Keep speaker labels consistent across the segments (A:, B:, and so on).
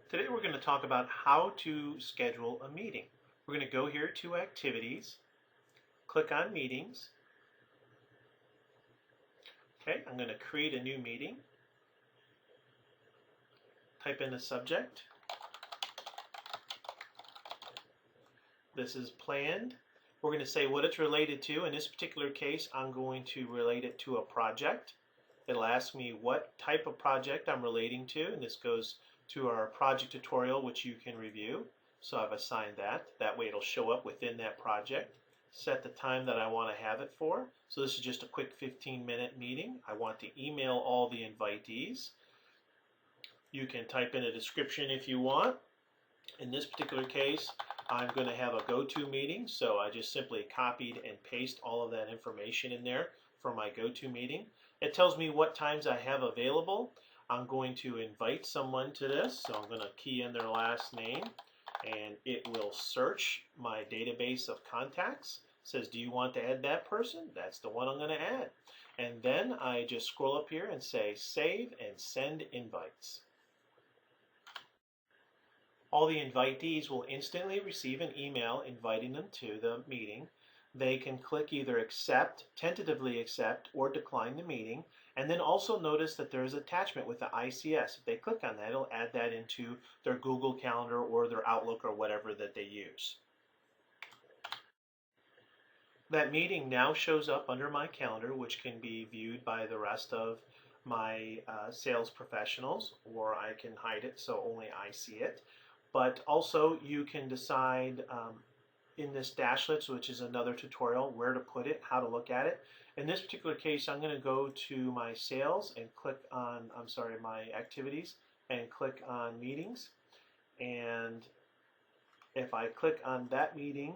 A: Today we're going to talk about how to schedule a meeting. We're going to go here to Activities, click on Meetings. Okay, I'm going to create a new meeting. Type in the subject. This is planned. We're going to say what it's related to. In this particular case, I'm going to relate it to a project. It'll ask me what type of project I'm relating to, and this goes to our project tutorial, which you can review. So I've assigned that. That way it'll show up within that project. Set the time that I want to have it for. So this is just a quick 15-minute meeting. I want to email all the invitees. You can type in a description if you want. In this particular case, I'm going to have a go-to meeting, so I just simply copied and pasted all of that information in there for my go-to meeting. It tells me what times I have available. I'm going to invite someone to this, so I'm going to key in their last name, and it will search my database of contacts. It says, do you want to add that person? That's the one I'm going to add. And then I just scroll up here and say save and send invites. All the invitees will instantly receive an email inviting them to the meeting. They can click either accept, tentatively accept, or decline the meeting. And then also notice that there's an attachment with the ICS. If they click on that, it'll add that into their Google Calendar or their Outlook or whatever that they use. That meeting now shows up under my calendar, which can be viewed by the rest of my sales professionals, or I can hide it so only I see it. But also you can decide in this Dashlets, which is another tutorial, where to put it, how to look at it. In this particular case, I'm going to go to my sales and click on, my activities, and click on meetings. And if I click on that meeting,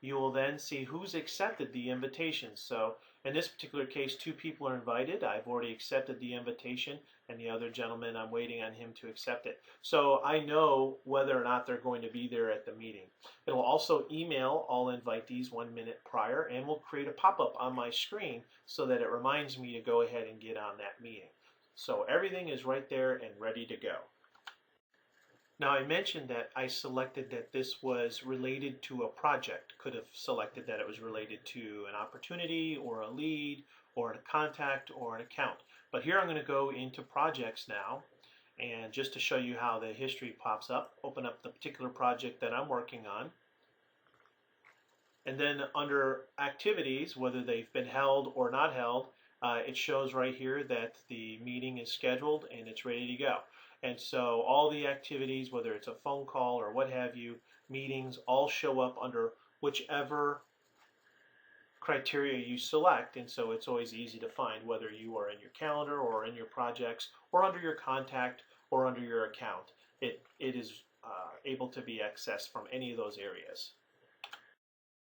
A: you will then see who's accepted the invitation. So in this particular case, 2 people are invited. I've already accepted the invitation, and the other gentleman, I'm waiting on him to accept it. So I know whether or not they're going to be there at the meeting. It'll also email all invitees 1 minute prior, and will create a pop-up on my screen so that it reminds me to go ahead and get on that meeting. So everything is right there and ready to go. Now I mentioned that I selected that this was related to a project. Could have selected that it was related to an opportunity or a lead or a contact or an account. But here I'm going to go into projects now, and just to show you how the history pops up, open up the particular project that I'm working on. And then under activities, whether they've been held or not held, it shows right here that the meeting is scheduled and it's ready to go. And so all the activities, whether it's a phone call or what have you, meetings, all show up under whichever criteria you select. And so it's always easy to find whether you are in your calendar or in your projects or under your contact or under your account. It is able to be accessed from any of those areas.